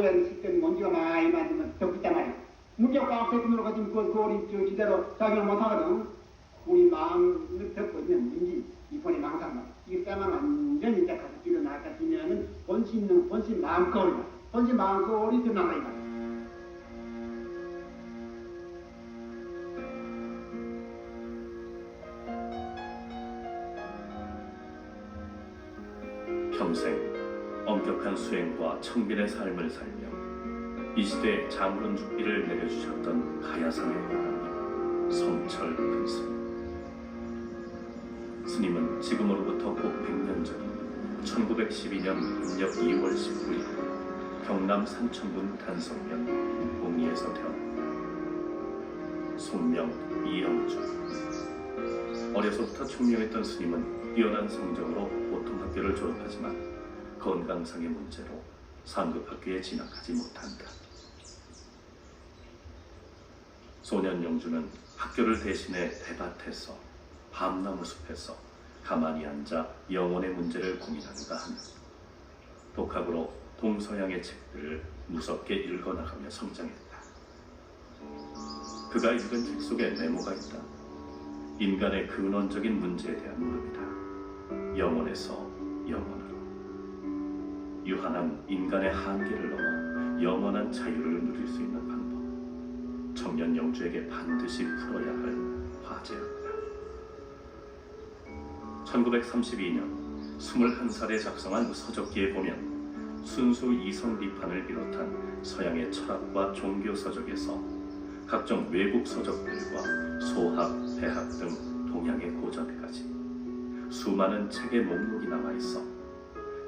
고양이 식당이 먼지가 많이 맞으면 덥겠단 말이야. 문제가 꽉 뺏기는 거 가지고 그 어린 저 기대로 작용을 못하거든. 우리 마음을 덮고 있는 문제, 이번에 망상만. 이게 때만 완전히 이제 가서 일어나다 지면은 본심 마음거울이야. 본심 마음거울이 드러난다 이 말이야. 평생 엄격한 수행과 청빈의 삶을 살며 이 시대에 장훈 죽비를 내려주셨던 가야산의 하나님 성철 큰 스님. 스님은 지금으로부터 곧 100년 전 1912년 음력 2월 19일 경남 산천군 단성면 봉리에서 태어났다. 속명 이영주. 어려서부터 총명했던 스님은 뛰어난 성적으로 보통학교를 졸업하지만 건강상의 문제로 상급학교에 진학하지 못한다. 소년 영주는 학교를 대신해 대밭에서 밤나무 숲에서 가만히 앉아 영혼의 문제를 고민하는가 하며 독학으로 동서양의 책들을 무섭게 읽어나가며 성장했다. 그가 읽은 책 속에 메모가 있다. 인간의 근원적인 문제에 대한 물음이다. 영혼에서 영혼으로. 유한한 인간의 한계를 넘어 영원한 자유를 누릴 수 있는 방법. 청년 영주에게 반드시 풀어야 할 과제였다. 1932년 21살에 작성한 서적기에 보면 순수 이성 비판을 비롯한 서양의 철학과 종교 서적에서 각종 외국 서적들과 소학, 대학 등 동양의 고전까지 수많은 책의 목록이 남아있어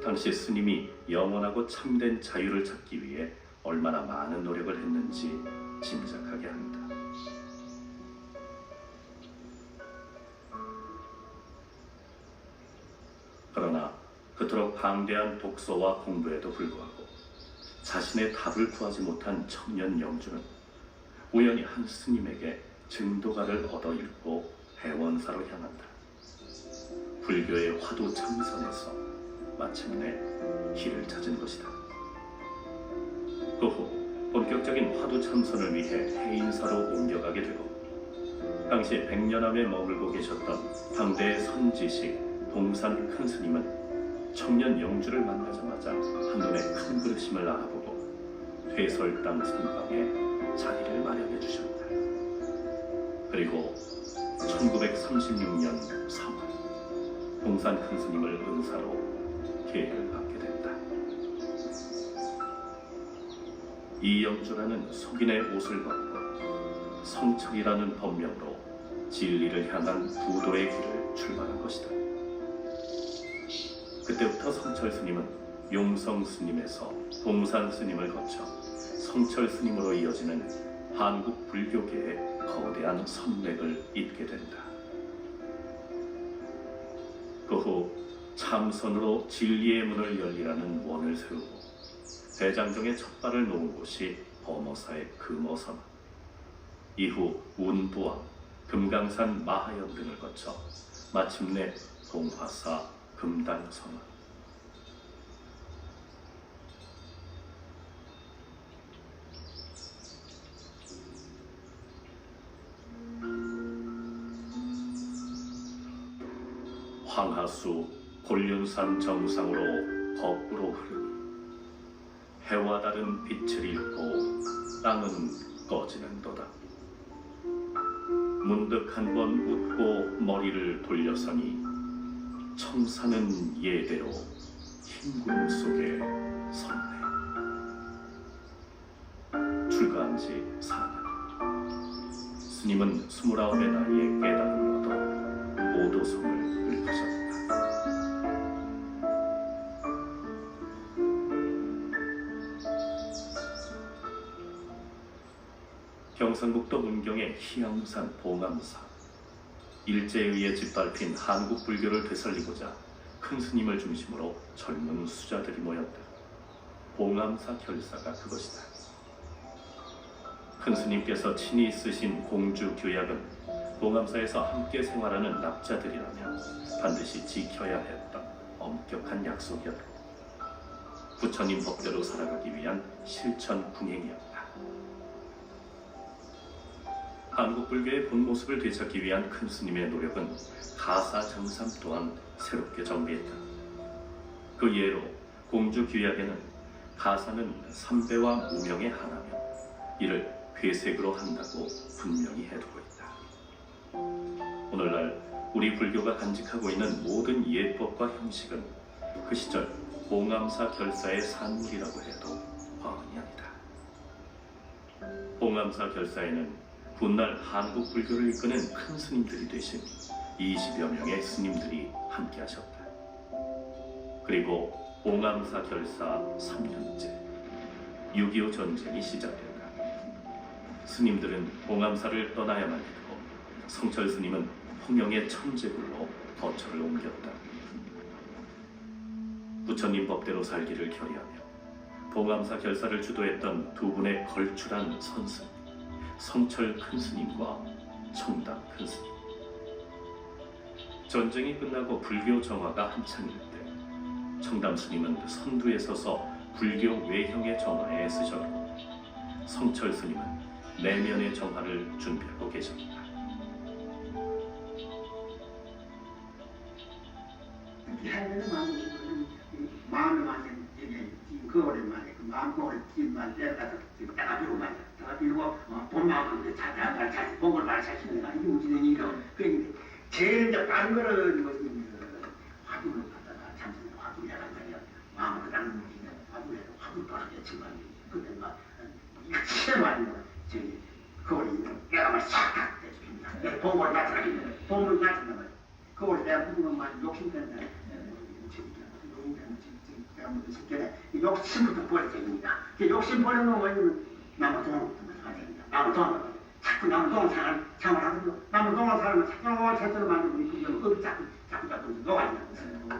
당시 스님이 영원하고 참된 자유를 찾기 위해 얼마나 많은 노력을 했는지 짐작하게 합니다. 그러나 그토록 방대한 독서와 공부에도 불구하고 자신의 답을 구하지 못한 청년 영주는 우연히 한 스님에게 증도가를 얻어 읽고 해원사로 향한다. 불교의 화두 참선에서 마침내 길을 찾은 것이다. 그 후 본격적인 화두 참선을 위해 해인사로 옮겨가게 되고 당시 백년암에 머물고 계셨던 당대의 선지식 동산 큰 스님은 청년 영주를 만나자마자 한눈에 큰 그릇임을 알아보고 퇴설당 선방에 자리를 마련해 주셨다. 그리고 1936년 3월 동산 큰 스님을 은사로 계를 받게 된다. 이영주라는 속인의 옷을 벗고 성철이라는 법명으로 진리를 향한 부도의 길을 출발한 것이다. 그때부터 성철 스님은 용성 스님에서 동산 스님을 거쳐 성철 스님으로 이어지는 한국 불교계의 거대한 선맥을 잇게 된다. 그 후 참선으로 진리의 문을 열리라는 원을 세우고 대장정의 첫 발을 놓은 곳이 범어사의 금어선, 이후 운부왕, 금강산 마하연 등을 거쳐 마침내 동화사 금단성원. 황하수 곤륜산 정상으로 거꾸로 흐르니 해와 다른 빛을 잃고 땅은 꺼지는도다. 문득 한번 웃고 머리를 돌려서니 청사는 예대로 흰 구름 속에 섰네. 출가한 지 4년. 스님은 29의 나이에 깨달음을 얻어 오도성을 읊으셨다. 경상북도 문경의 희양산 봉암사. 일제에 의해 짓밟힌 한국 불교를 되살리고자 큰 스님을 중심으로 젊은 수자들이 모였다. 봉암사 결사가 그것이다. 큰 스님께서 친히 쓰신 공주 규약은 봉암사에서 함께 생활하는 납자들이라면 반드시 지켜야 했던 엄격한 약속이었다. 부처님 법대로 살아가기 위한 실천 궁행이었다. 한국 불교의 본 모습을 되찾기 위한 큰 스님의 노력은 가사 정삼 또한 새롭게 정비했다. 그 예로 공주 규약에는 가사는 삼배와 무명의 하나며 이를 회색으로 한다고 분명히 해두고 있다. 오늘날 우리 불교가 간직하고 있는 모든 예법과 형식은 그 시절 봉암사 결사의 산물이라고 해도 과언이 아니다. 봉암사 결사에는 훗날 한국 불교를 이끄는 큰 스님들이 되신 20여 명의 스님들이 함께 하셨다. 그리고 봉암사 결사 3년째 6.25 전쟁이 시작된다. 스님들은 봉암사를 떠나야만 했고 성철 스님은 홍영의 천재굴로 거처를 옮겼다. 부처님 법대로 살기를 결의하며 봉암사 결사를 주도했던 두 분의 걸출한 선승, 성철 큰 스님과 청담 큰 스님. 전쟁이 끝나고 불교 정화가 한창일 때 청담 스님은 선두에 서서 불교 외형의 정화에 애쓰셨고 성철 스님은 내면의 정화를 준비하고 계십니다. 마음을 만든 이게 지금 그 오랜만에 그 마음을 지금만 내려가서 지금 따라비고 말이야. 따라비고 본 마음을 잘 복을 말 자신이가 이게 무슨 일이요. 그러니까 제일 이제 빠른 거는 뭐지 화두를 갖다가 참선 화두를 해간 거야. 마음을 나는 화두를 빠르게 치면 근데 막 이거 진짜 많이 저기 그걸 내가 싹다 대줍니다. 복을 나타나는 복을 나타나는 거야. 그걸 내가 무슨 말 욕심된다. 욕심부터 버려야 됩니다. 욕심 버리는 건 뭐냐면 남의 돈을 가져야 남의 돈을 자꾸 남의 돈을 생활하거든요. 남의 돈을 살면 자꾸 제대로 만들고 있고 자꾸 녹아야 되는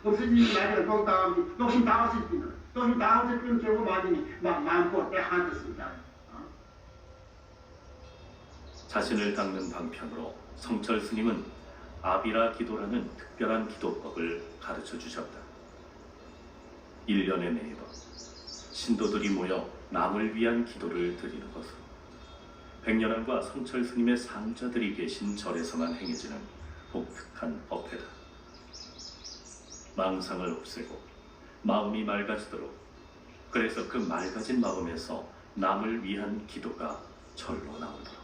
없어지는 게 아니라 욕심 다 없어지면 욕심 다 없어지면 결국 맞으니 마음껏 빼앗아 씁니다. 자신을 닦는 방편으로 성철 스님은 아비라 기도라는 특별한 기도법을 가르쳐 주셨다. 1년에 4번 신도들이 모여 남을 위한 기도를 드리는 것으로 백년암과 성철 스님의 상자들이 계신 절에서만 행해지는 독특한 법회다. 망상을 없애고 마음이 맑아지도록, 그래서 그 맑아진 마음에서 남을 위한 기도가 절로 나오도록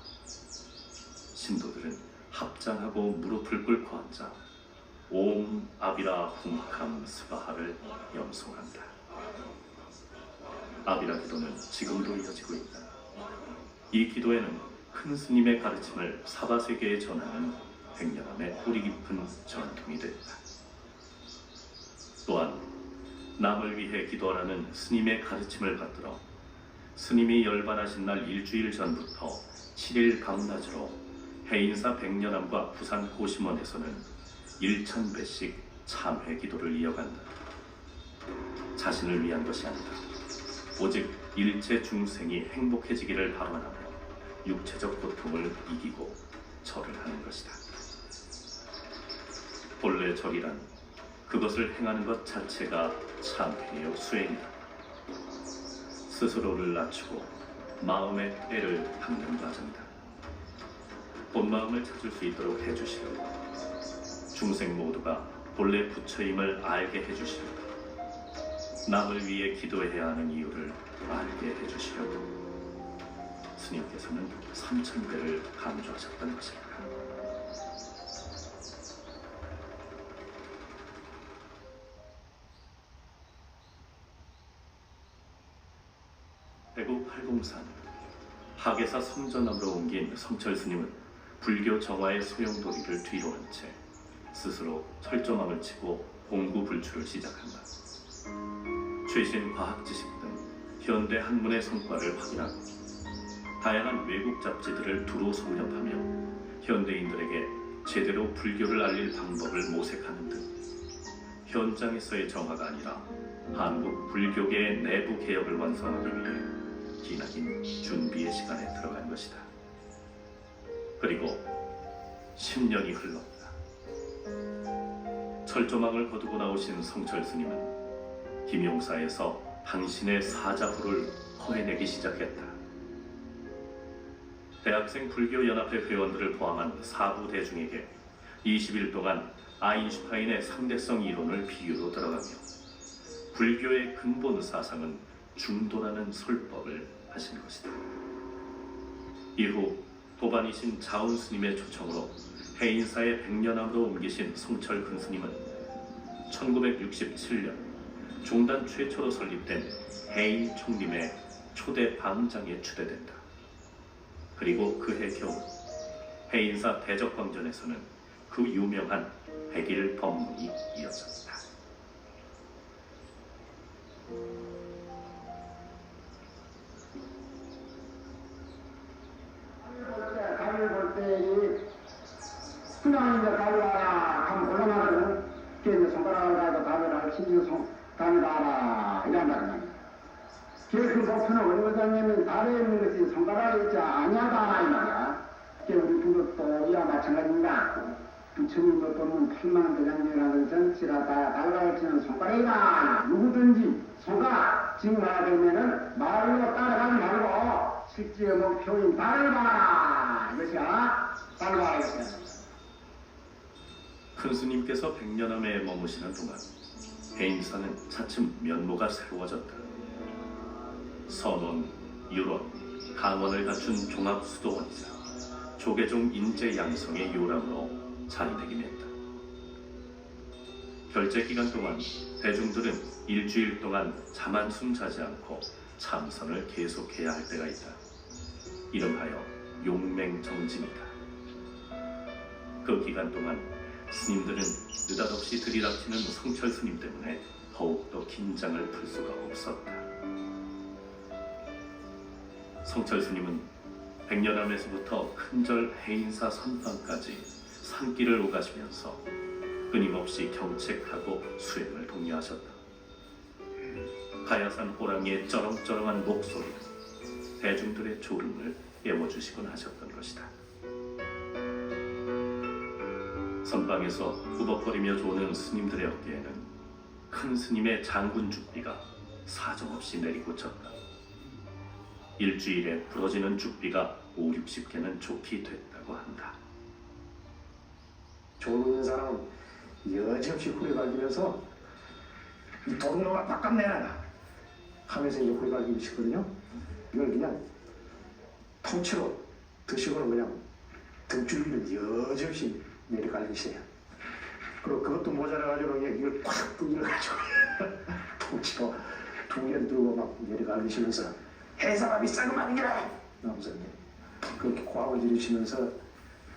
신도들은 합장하고 무릎을 꿇고 앉아 옴 아비라 훔캄 스바하를 염송한다. 아비라 기도는 지금도 이어지고 있다. 이 기도에는 큰 스님의 가르침을 사바세계에 전하는 백년암의 뿌리 깊은 전통이 됐다. 또한 남을 위해 기도하라는 스님의 가르침을 받들어 스님이 열반하신 날 일주일 전부터 7일 밤낮으로 해인사 백년암과 부산 고심원에서는 1000배씩 참회 기도를 이어간다. 자신을 위한 것이 아니다. 오직 일체 중생이 행복해지기를 바라며 육체적 고통을 이기고 절을 하는 것이다. 본래 절이란 그것을 행하는 것 자체가 참회요 수행이다. 스스로를 낮추고 마음의 때를 닦는 과정이다. 본마음을 찾을 수 있도록 해주시려고, 중생 모두가 본래 부처임을 알게 해주시려고, 남을 위해 기도해야 하는 이유를 알게 해주시려고 스님께서는 3000배를 강조하셨던 것입니다. 대구 팔공산 하계사 성전암으로 옮긴 성철 스님은 불교 정화의 소용돌이를 뒤로 한 채 스스로 철조망을 치고 공부불출을 시작한다. 최신 과학 지식 등 현대 학문의 성과를 확인하고 다양한 외국 잡지들을 두루 섭렵하며 현대인들에게 제대로 불교를 알릴 방법을 모색하는 등 현장에서의 정화가 아니라 한국 불교계의 내부 개혁을 완성하기 위해 기나긴 준비의 시간에 들어간 것이다. 그리고 10년이 흘렀다. 철조망을 거두고 나오신 성철 스님은 김용사에서 당신의 사자후를 퍼내내기 시작했다. 대학생 불교연합회 회원들을 포함한 사부 대중에게 20일 동안 아인슈타인의 상대성 이론을 비유로 들어가며 불교의 근본 사상은 중도라는 설법을 하신 것이다. 이후 도반이신 자운 스님의 초청으로 해인사의 백년암으로 옮기신 성철 큰 스님은 1967년 종단 최초로 설립된 해인 총림의 초대 방장에 추대된다. 그리고 그해 겨울 해인사 대적광전에서는 그 유명한 백일 법문이 이어졌다. 달을 볼 때 순양인데 달을 알아 하면 곤란하거든. 그게 손가락을 가지고 달을 알아 신주 달을 알아 이란 말이야. 그래서 그 목표는 어디냐면 달에 있는 것이 손가락에 있지 아니하다 이 말이야. 그게 우리 부도 이와 마찬가지입니다. 부처님 것도는 8만 대장경이라는 전치라다 달라고 치는 손가락이다. 누구든지 손가락 지금 말하자면은 말로 따라가지 말고 실제 목표인 달을 봐라 이것이야. 달을 봐라 이것이야. 큰 스님께서 백년암에 머무시는 동안 해인사는 차츰 면모가 새로워졌다. 선원, 유론, 강원을 갖춘 종합수도원이자 조계종 인재 양성의 요람으로 자리매김했다. 결제 기간 동안 대중들은 일주일 동안 잠 한숨 자지 않고 참선을 계속해야 할 때가 있다. 이름하여 용맹정진이다. 그 기간 동안 스님들은 느닷없이 들이닥치는 성철 스님 때문에 더욱더 긴장을 풀 수가 없었다. 성철 스님은 백년암에서부터 큰절 해인사 선방까지 산길을 오가시면서 끊임없이 경책하고 수행을 독려하셨다. 가야산 호랑이의 쩌렁쩌렁한 목소리로 대중들의 졸음을 깨워주시곤 하셨던 것이다. 선방에서 우벅거리며 조는 스님들의 어깨에는 큰 스님의 장군 죽비가 사정없이 내리꽂혔다. 일주일에 부러지는 죽비가 5, 60개는 좋게 됐다고 한다. 조는 사람은 여지없이 후려갈기면서 이 도둑놈아 바깥 내놔라 하면서 이제 후려갈기고 싶거든요. 이걸 그냥 통째로 드시고는 그냥 등줄기를 여지없이 내려갈기세요. 그리고 그것도 모자라가지고 이걸 팍 부겨가지고 통째로 두 개를 들고 막 내려갈기시면서 해사람이 썩으면 안 되라! 하면서 그렇게 과을 지르시면서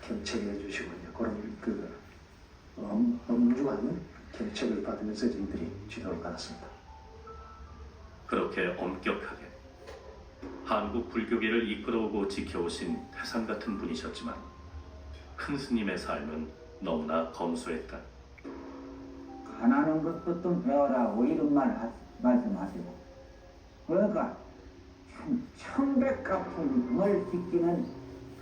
경책해 주시고 그런 엄중한 경책을 받으면서 저희들이 지도를 받았습니다. 그렇게 엄격하게 한국 불교계를 이끌어오고 지켜오신 태산 같은 분이셨지만 큰 스님의 삶은 너무나 검소했다. 가난한 것도 좀 배워라 이런 말씀하시고 그러니까 청백가풍을 지키는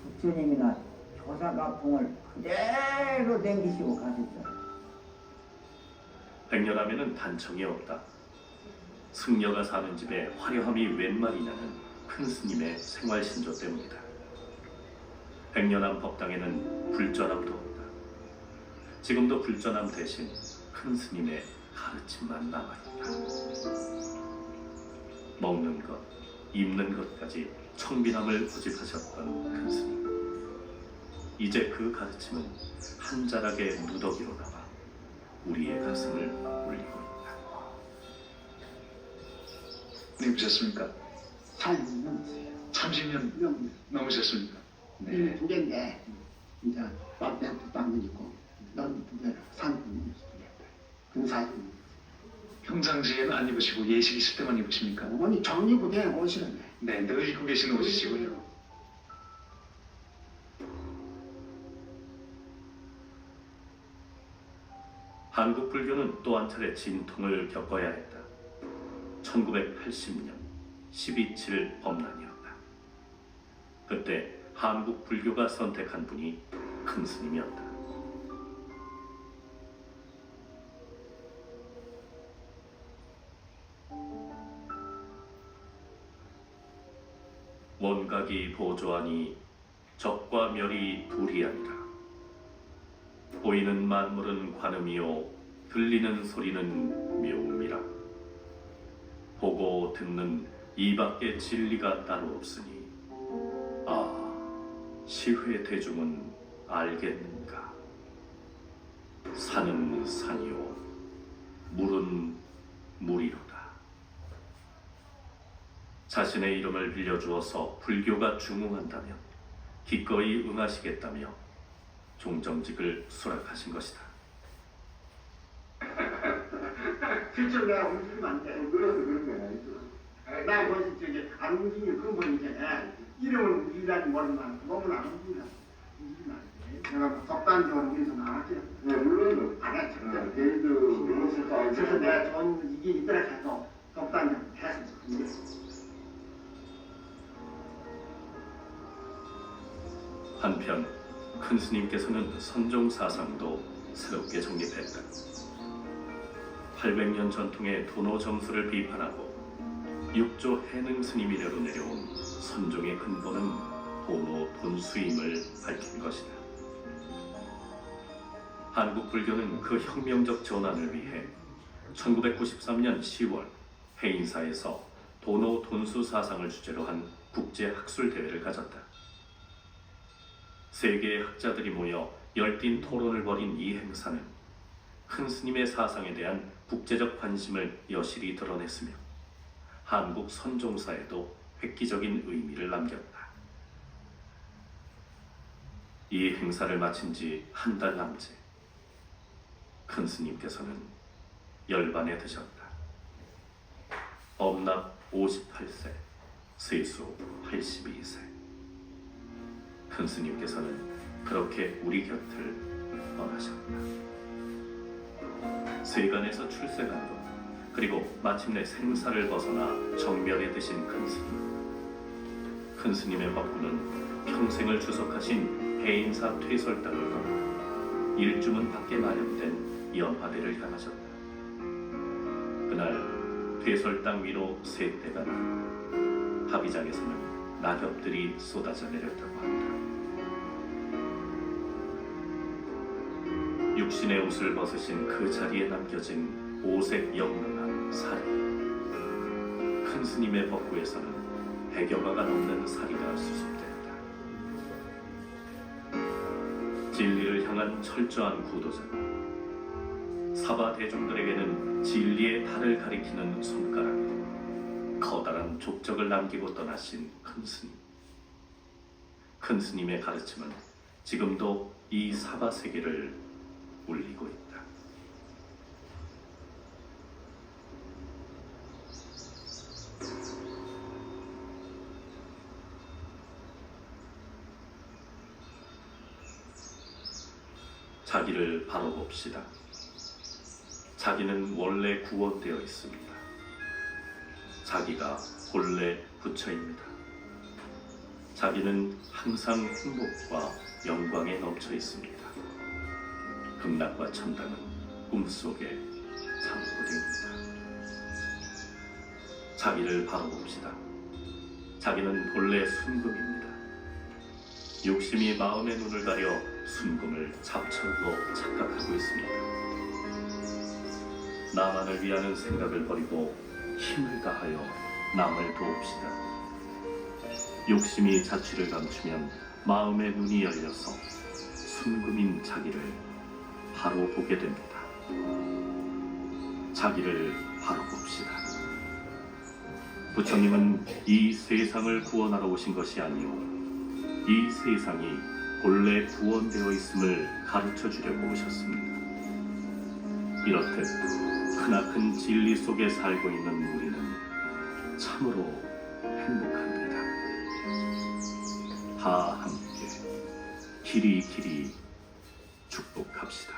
부처님이나 조사가풍을 그대로 댕기시고 가셨죠. 백년암에는 단청이 없다. 승려가 사는 집에 화려함이 웬 말이냐는 큰 스님의 생활신조 때문이다. 백년암 법당에는 불전함도 없다. 지금도 불전함 대신 큰 스님의 가르침만 남아있다. 먹는 것, 입는 것까지 청빈함을 고집하셨던 큰 스님. 이제 그 가르침은 한 자락의 누더기로 남아 우리의 가슴을 울리고 있다. 네, 보셨습니까? 30년 넘었어요. 30년 넘으셨습니까? 네. 두 개인데 이제 빵 있고 넌 이제 상품 그 사이 평상시에는 안 입으시고 예식 있을 때만 입으십니까? 어머니 정리부대 오시네. 네, 늘 입고 계시는 옷이시군요. 한국 불교는 또 한 차례 진통을 겪어야 했다. 1980년 12.7 법난이었다. 그때 한국 불교가 선택한 분이 큰 스님이었다. 원각이 보조하니 적과 멸이 불이하니라. 보이는 만물은 관음이요 들리는 소리는 묘음이라. 보고 듣는 이밖에 진리가 따로 없으니 시회 대중은 알겠는가. 산은 산이요 물은 물이로다. 자신의 이름을 빌려주어서 불교가 중흥한다면 기꺼이 응하시겠다며 종정직을 수락하신 것이다. 실제로 내가 움직이면 안 돼. 그래서 그런 거야. 나 뭐지 저기 안 움직이는 그런 거 있잖아. 이름을 움직이라지 모르면 몸은 안 움직이나. 움직이면 안 돼. 내가 독단적으로 위해서 나왔지. 네, 물론 안 해. 진짜. 개인도 그래서 내가 좋은 이게 있더라 해서 독단적으로 했어. 한편 큰 스님께서는 선종 사상도 새롭게 정립했다. 800년 전통의 도노 점수를 비판하고 육조 해능 스님 이래로 내려온 선종의 근본은 도노 돈수임을 밝힌 것이다. 한국 불교는 그 혁명적 전환을 위해 1993년 10월 해인사에서 도노 돈수 사상을 주제로 한 국제 학술 대회를 가졌다. 세계의 학자들이 모여 열띤 토론을 벌인 이 행사는 큰 스님의 사상에 대한 국제적 관심을 여실히 드러냈으며 한국 선종사에도 획기적인 의미를 남겼다. 이 행사를 마친 지 한 달 남짓 큰 스님께서는 열반에 드셨다. 엄납 58세, 세수 82세. 큰 스님께서는 그렇게 우리 곁을 떠나셨다. 세간에서 출세한 것, 그리고 마침내 생사를 벗어나 정면에 드신 큰 스님. 큰 스님의 법구는 평생을 주석하신 해인사 퇴설당을 거쳐 일주문 밖에 마련된 연화대를 향하셨다. 그날 퇴설당 위로 새떼가 나 합의장에서는 낙엽들이 쏟아져 내렸다고 한다. 육신의 옷을 벗으신 그 자리에 남겨진 오색 영롱한 살이. 큰 스님의 법구에서는 100여가가 넘는 사리가 수습된다. 진리를 향한 철저한 구도자가 사바 대중들에게는 진리의 달을 가리키는 손가락으로 커다란 족적을 남기고 떠나신 큰 스님. 큰 스님의 가르침은 지금도 이 사바 세계를 울리고 있다. 자기를 바로 봅시다. 자기는 원래 구원되어 있습니다. 자기가 본래 부처입니다. 자기는 항상 행복과 영광에 넘쳐 있습니다. 극락과 천당은 꿈속의 잠꼬대입니다. 자기를 바로 봅시다. 자기는 본래 순금입니다. 욕심이 마음의 눈을 가려 순금을 잡철로 착각하고 있습니다. 나만을 위하는 생각을 버리고 힘을 다하여 남을 도웁시다. 욕심이 자취를 감추면 마음의 눈이 열려서 순금인 자기를 바로 보게 됩니다. 자기를 바로 봅시다. 부처님은 이 세상을 구원하러 오신 것이 아니오 이 세상이 본래 구원되어 있음을 가르쳐 주려고 오셨습니다. 이렇듯 크나큰 진리 속에 살고 있는 우리는 참으로 행복합니다. 다 함께 길이 길이 축복합시다.